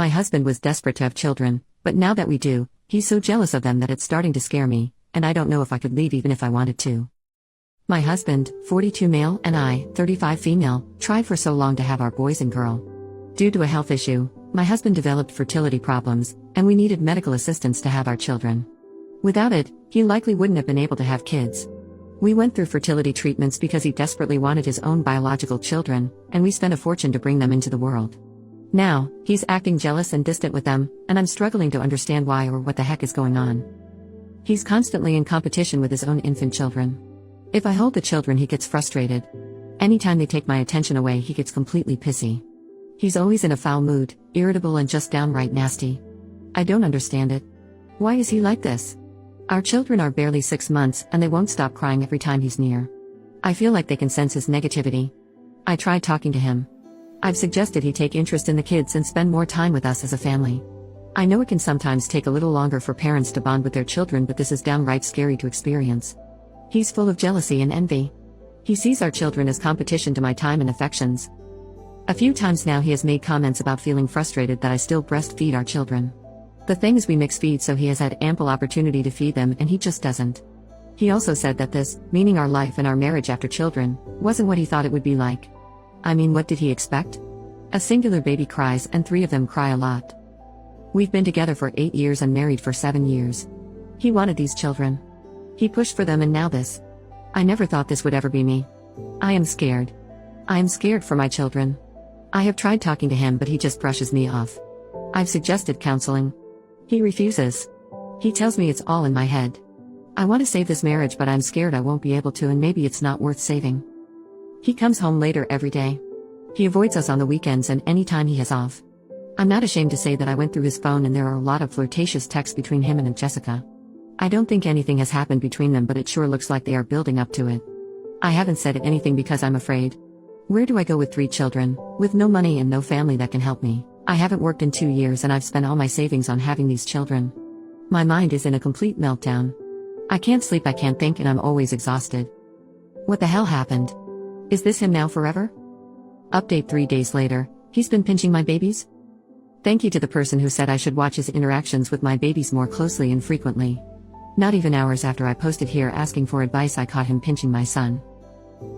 My husband was desperate to have children, but now that we do, he's so jealous of them that it's starting to scare me, and I don't know if I could leave even if I wanted to. My husband, 42 male, and I, 35 female, tried for so long to have our boys and girl. Due to a health issue, my husband developed fertility problems, and we needed medical assistance to have our children. Without it, he likely wouldn't have been able to have kids. We went through fertility treatments because he desperately wanted his own biological children, and we spent a fortune to bring them into the world. Now, he's acting jealous and distant with them, and I'm struggling to understand why or what the heck is going on. He's constantly in competition with his own infant children. If I hold the children, he gets frustrated. Anytime they take my attention away, he gets completely pissy. He's always in a foul mood, irritable and just downright nasty. I don't understand it. Why is he like this? Our children are barely 6 months, and they won't stop crying every time he's near. I feel like they can sense his negativity. I tried talking to him. I've suggested he take interest in the kids and spend more time with us as a family. I know it can sometimes take a little longer for parents to bond with their children, but this is downright scary to experience. He's full of jealousy and envy. He sees our children as competition to my time and affections. A few times now he has made comments about feeling frustrated that I still breastfeed our children. The thing is, we mix feed, so he has had ample opportunity to feed them and he just doesn't. He also said that this, meaning our life and our marriage after children, wasn't what he thought it would be like. I mean, what did he expect? A singular baby cries and 3 of them cry a lot. We've been together for 8 years and married for 7 years. He wanted these children. He pushed for them, and now this. I never thought this would ever be me. I am scared. I am scared for my children. I have tried talking to him, but he just brushes me off. I've suggested counseling. He refuses. He tells me it's all in my head. I want to save this marriage, but I'm scared I won't be able to, and maybe it's not worth saving. He comes home later every day. He avoids us on the weekends and any time he has off. I'm not ashamed to say that I went through his phone and there are a lot of flirtatious texts between him and Aunt Jessica. I don't think anything has happened between them, but it sure looks like they are building up to it. I haven't said anything because I'm afraid. Where do I go with 3 children, with no money and no family that can help me? I haven't worked in 2 years and I've spent all my savings on having these children. My mind is in a complete meltdown. I can't sleep, I can't think, and I'm always exhausted. What the hell happened? Is this him now forever? Update 3 days later, he's been pinching my babies? Thank you to the person who said I should watch his interactions with my babies more closely and frequently. Not even hours after I posted here asking for advice, I caught him pinching my son.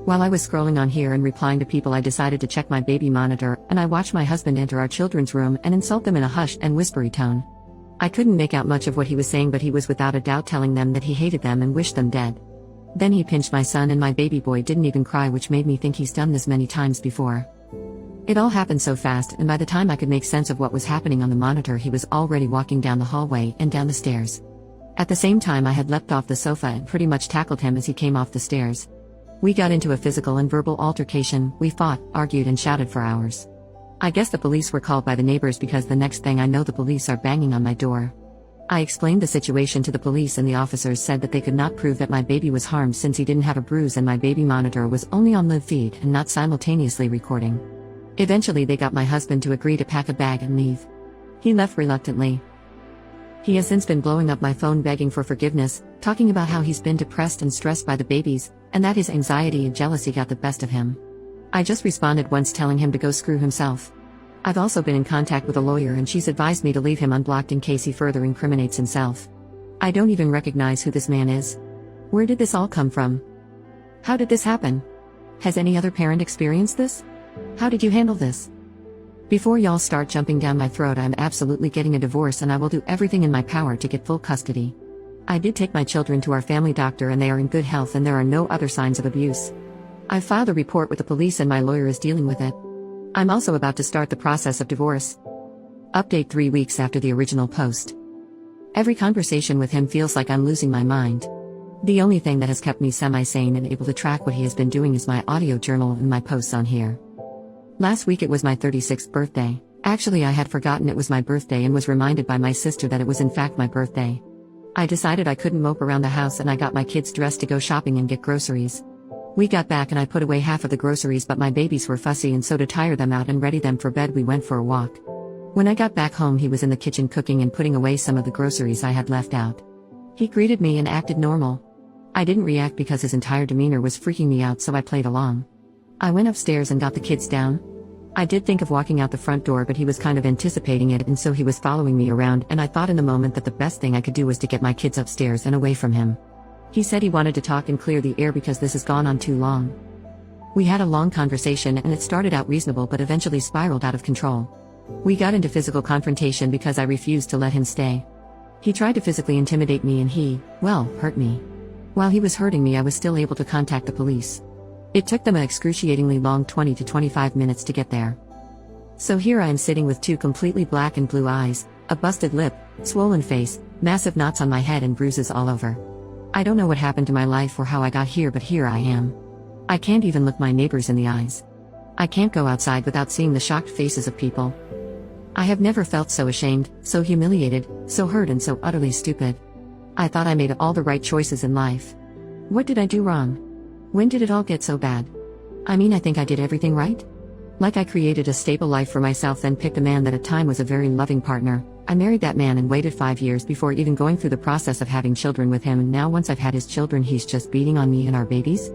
While I was scrolling on here and replying to people, I decided to check my baby monitor, and I watched my husband enter our children's room and insult them in a hushed and whispery tone. I couldn't make out much of what he was saying, but he was without a doubt telling them that he hated them and wished them dead. Then he pinched my son, and my baby boy didn't even cry, which made me think he's done this many times before. It all happened so fast, and by the time I could make sense of what was happening on the monitor, he was already walking down the hallway and down the stairs. At the same time, I had leapt off the sofa and pretty much tackled him as he came off the stairs. We got into a physical and verbal altercation. We fought, argued, and shouted for hours. I guess the police were called by the neighbors because the next thing I know, the police are banging on my door. I explained the situation to the police, and the officers said that they could not prove that my baby was harmed since he didn't have a bruise and my baby monitor was only on live feed and not simultaneously recording. Eventually they got my husband to agree to pack a bag and leave. He left reluctantly. He has since been blowing up my phone begging for forgiveness, talking about how he's been depressed and stressed by the babies, and that his anxiety and jealousy got the best of him. I just responded once telling him to go screw himself. I've also been in contact with a lawyer, and she's advised me to leave him unblocked in case he further incriminates himself. I don't even recognize who this man is. Where did this all come from? How did this happen? Has any other parent experienced this? How did you handle this? Before y'all start jumping down my throat, I'm absolutely getting a divorce, and I will do everything in my power to get full custody. I did take my children to our family doctor and they are in good health and there are no other signs of abuse. I've filed a report with the police and my lawyer is dealing with it. I'm also about to start the process of divorce. Update 3 weeks after the original post. Every conversation with him feels like I'm losing my mind. The only thing that has kept me semi-sane and able to track what he has been doing is my audio journal and my posts on here. Last week it was my 36th birthday. Actually, I had forgotten it was my birthday and was reminded by my sister that it was in fact my birthday. I decided I couldn't mope around the house and I got my kids dressed to go shopping and get groceries. We got back and I put away half of the groceries, but my babies were fussy, and so to tire them out and ready them for bed we went for a walk. When I got back home, he was in the kitchen cooking and putting away some of the groceries I had left out. He greeted me and acted normal. I didn't react because his entire demeanor was freaking me out, so I played along. I went upstairs and got the kids down. I did think of walking out the front door, but he was kind of anticipating it, and so he was following me around, and I thought in the moment that the best thing I could do was to get my kids upstairs and away from him. He said he wanted to talk and clear the air because this has gone on too long. We had a long conversation and it started out reasonable but eventually spiraled out of control. We got into physical confrontation because I refused to let him stay. He tried to physically intimidate me and hurt me. While he was hurting me, I was still able to contact the police. It took them an excruciatingly long 20 to 25 minutes to get there. So here I am sitting with two completely black and blue eyes, a busted lip, swollen face, massive knots on my head and bruises all over. I don't know what happened to my life or how I got here, but here I am. I can't even look my neighbors in the eyes. I can't go outside without seeing the shocked faces of people. I have never felt so ashamed, so humiliated, so hurt and so utterly stupid. I thought I made all the right choices in life. What did I do wrong? When did it all get so bad? I mean, I think I did everything right. Like I created a stable life for myself, then picked a man that at time was a very loving partner. I married that man and waited 5 years before even going through the process of having children with him, and now once I've had his children he's just beating on me and our babies?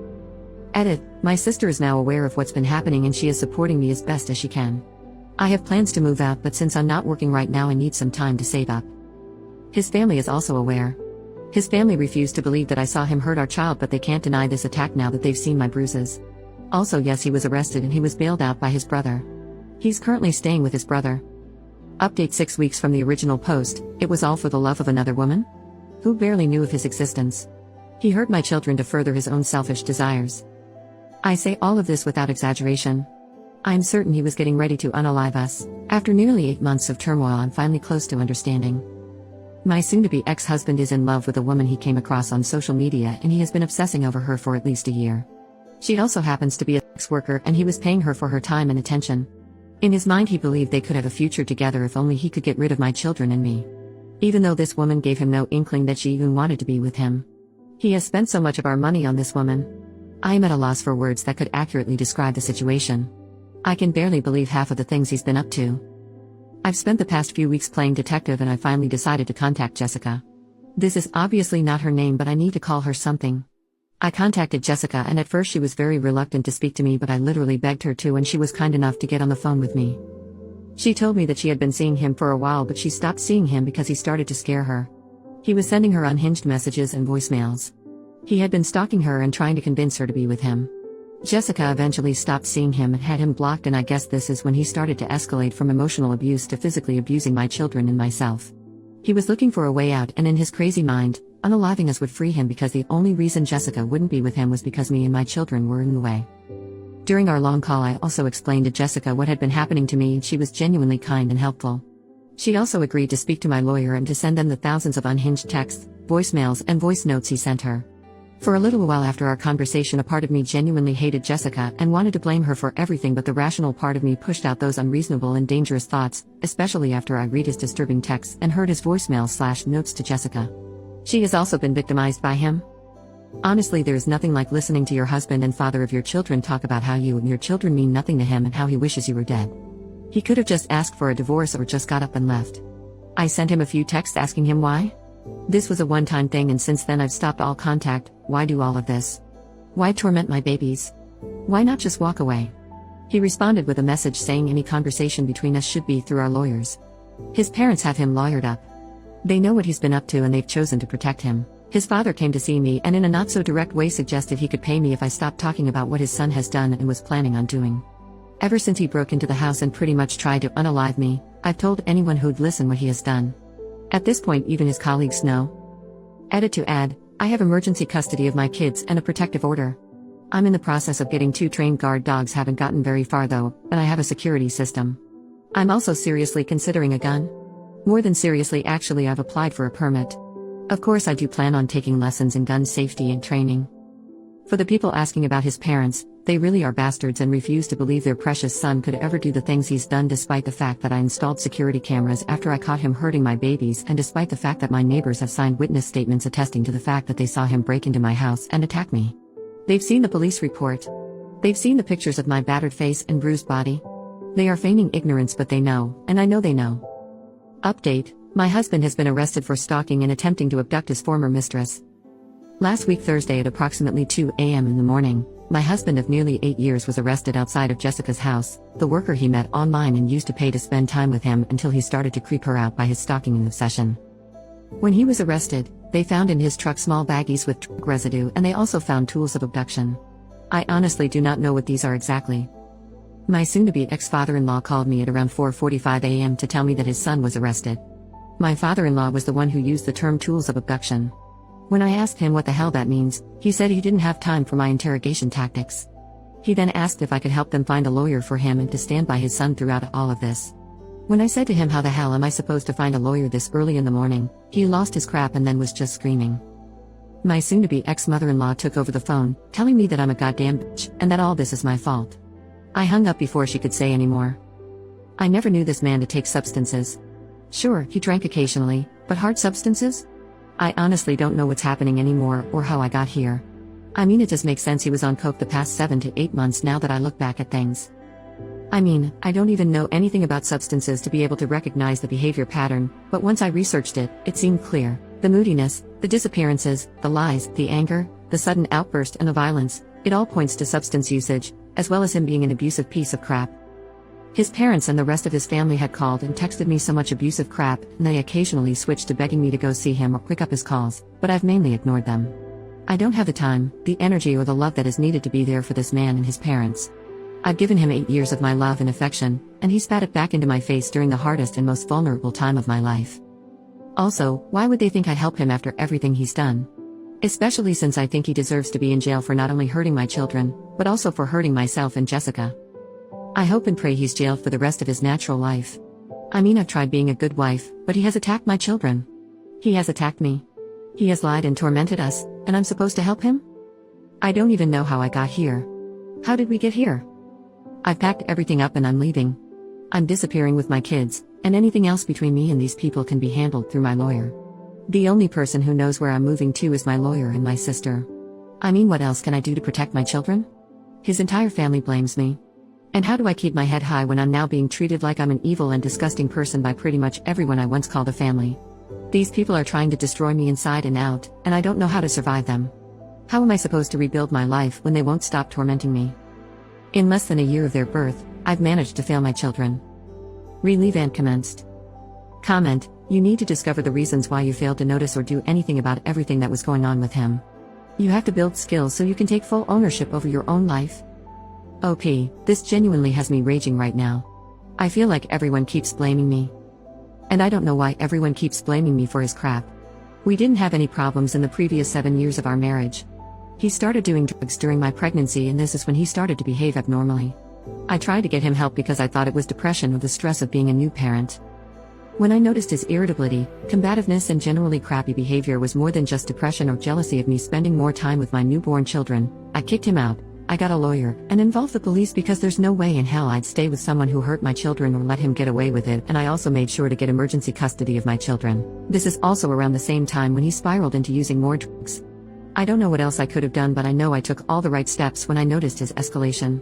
Edit. My sister is now aware of what's been happening and she is supporting me as best as she can. I have plans to move out, but since I'm not working right now I need some time to save up. His family is also aware. His family refused to believe that I saw him hurt our child, but they can't deny this attack now that they've seen my bruises. Also, yes, he was arrested and he was bailed out by his brother. He's currently staying with his brother. Update 6 weeks from the original post. It was all for the love of another woman? Who barely knew of his existence. He hurt my children to further his own selfish desires. I say all of this without exaggeration. I'm certain he was getting ready to unalive us. After nearly 8 months of turmoil, I'm finally close to understanding. My soon-to-be ex-husband is in love with a woman he came across on social media, and he has been obsessing over her for at least a year. She also happens to be a sex worker, and he was paying her for her time and attention. In his mind, he believed they could have a future together if only he could get rid of my children and me. Even though this woman gave him no inkling that she even wanted to be with him. He has spent so much of our money on this woman. I am at a loss for words that could accurately describe the situation. I can barely believe half of the things he's been up to. I've spent the past few weeks playing detective, and I finally decided to contact Jessica. This is obviously not her name, but I need to call her something. I contacted Jessica, and at first she was very reluctant to speak to me, but I literally begged her to, and she was kind enough to get on the phone with me. She told me that she had been seeing him for a while, but she stopped seeing him because he started to scare her. He was sending her unhinged messages and voicemails. He had been stalking her and trying to convince her to be with him. Jessica eventually stopped seeing him and had him blocked, and I guess this is when he started to escalate from emotional abuse to physically abusing my children and myself. He was looking for a way out, and in his crazy mind, unaliving us would free him, because the only reason Jessica wouldn't be with him was because me and my children were in the way. During our long call, I also explained to Jessica what had been happening to me, and she was genuinely kind and helpful. She also agreed to speak to my lawyer and to send them the thousands of unhinged texts, voicemails, and voice notes he sent her. For a little while after our conversation, a part of me genuinely hated Jessica and wanted to blame her for everything, but the rational part of me pushed out those unreasonable and dangerous thoughts, especially after I read his disturbing texts and heard his voicemail/notes to Jessica. She has also been victimized by him. Honestly, there is nothing like listening to your husband and father of your children talk about how you and your children mean nothing to him and how he wishes you were dead. He could have just asked for a divorce or just got up and left. I sent him a few texts asking him why. This was a one-time thing, and since then I've stopped all contact. Why do all of this? Why torment my babies? Why not just walk away? He responded with a message saying any conversation between us should be through our lawyers. His parents have him lawyered up. They know what he's been up to and they've chosen to protect him. His father came to see me and in a not-so-direct way suggested he could pay me if I stopped talking about what his son has done and was planning on doing. Ever since he broke into the house and pretty much tried to unalive me, I've told anyone who'd listen what he has done. At this point, even his colleagues know. Edit to add, I have emergency custody of my kids and a protective order. I'm in the process of getting 2 trained guard dogs, haven't gotten very far though, and I have a security system. I'm also seriously considering a gun. More than seriously, actually, I've applied for a permit. Of course, I do plan on taking lessons in gun safety and training. For the people asking about his parents, they really are bastards and refuse to believe their precious son could ever do the things he's done, despite the fact that I installed security cameras after I caught him hurting my babies, and despite the fact that my neighbors have signed witness statements attesting to the fact that they saw him break into my house and attack me. They've seen the police report. They've seen the pictures of my battered face and bruised body. They are feigning ignorance, but they know, and I know they know. Update: my husband has been arrested for stalking and attempting to abduct his former mistress. Last week Thursday at approximately 2 a.m. in the morning, My husband of nearly 8 years was arrested outside of Jessica's house, the worker he met online and used to pay to spend time with him until he started to creep her out by his stalking obsession. When he was arrested, they found in his truck small baggies with drug residue, and they also found tools of abduction. I honestly do not know what these are exactly. My soon-to-be ex-father-in-law called me at around 4:45 a.m. to tell me that his son was arrested. My father-in-law was the one who used the term tools of abduction. When I asked him what the hell that means, he said he didn't have time for my interrogation tactics. He then asked if I could help them find a lawyer for him and to stand by his son throughout all of this. When I said to him, how the hell am I supposed to find a lawyer this early in the morning, he lost his crap and then was just screaming. My soon-to-be ex-mother-in-law took over the phone, telling me that I'm a goddamn bitch and that all this is my fault. I hung up before she could say any more. I never knew this man to take substances. Sure, he drank occasionally, but hard substances? I honestly don't know what's happening anymore or how I got here. I mean, it does make sense he was on coke the past 7 to 8 months now that I look back at things. I mean, I don't even know anything about substances to be able to recognize the behavior pattern, but once I researched it, it seemed clear. The moodiness, the disappearances, the lies, the anger, the sudden outburst and the violence, it all points to substance usage, as well as him being an abusive piece of crap. His parents and the rest of his family had called and texted me so much abusive crap, and they occasionally switched to begging me to go see him or pick up his calls, but I've mainly ignored them. I don't have the time, the energy or the love that is needed to be there for this man and his parents. I've given him 8 years of my love and affection, and he spat it back into my face during the hardest and most vulnerable time of my life. Also, why would they think I'd help him after everything he's done? Especially since I think he deserves to be in jail for not only hurting my children, but also for hurting myself and Jessica. I hope and pray he's jailed for the rest of his natural life. I mean, I've tried being a good wife, but he has attacked my children. He has attacked me. He has lied and tormented us, and I'm supposed to help him? I don't even know how I got here. How did we get here? I've packed everything up and I'm leaving. I'm disappearing with my kids, and anything else between me and these people can be handled through my lawyer. The only person who knows where I'm moving to is my lawyer and my sister. I mean, what else can I do to protect my children? His entire family blames me. And how do I keep my head high when I'm now being treated like I'm an evil and disgusting person by pretty much everyone I once called a family? These people are trying to destroy me inside and out, and I don't know how to survive them. How am I supposed to rebuild my life when they won't stop tormenting me? In less than a year of their birth, I've managed to fail my children. Relief and commenced. Comment: you need to discover the reasons why you failed to notice or do anything about everything that was going on with him. You have to build skills so you can take full ownership over your own life. OP, this genuinely has me raging right now. I feel like everyone keeps blaming me. And I don't know why everyone keeps blaming me for his crap. We didn't have any problems in the previous 7 years of our marriage. He started doing drugs during my pregnancy, and this is when he started to behave abnormally. I tried to get him help because I thought it was depression or the stress of being a new parent. When I noticed his irritability, combativeness and generally crappy behavior was more than just depression or jealousy of me spending more time with my newborn children, I kicked him out. I got a lawyer, and involved the police because there's no way in hell I'd stay with someone who hurt my children or let him get away with it, and I also made sure to get emergency custody of my children. This is also around the same time when he spiraled into using more drugs. I don't know what else I could have done, but I know I took all the right steps when I noticed his escalation.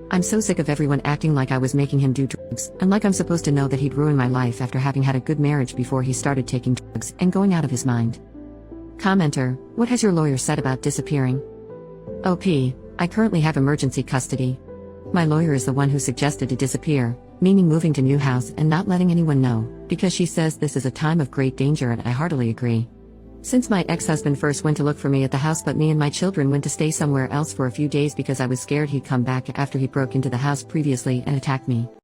I'm so sick of everyone acting like I was making him do drugs, and like I'm supposed to know that he'd ruin my life after having had a good marriage before he started taking drugs and going out of his mind. Commenter: what has your lawyer said about disappearing? OP, I currently have emergency custody. My lawyer is the one who suggested to disappear, meaning moving to new house and not letting anyone know, because she says this is a time of great danger, and I heartily agree. Since my ex-husband first went to look for me at the house, but me and my children went to stay somewhere else for a few days because I was scared he'd come back after he broke into the house previously and attacked me.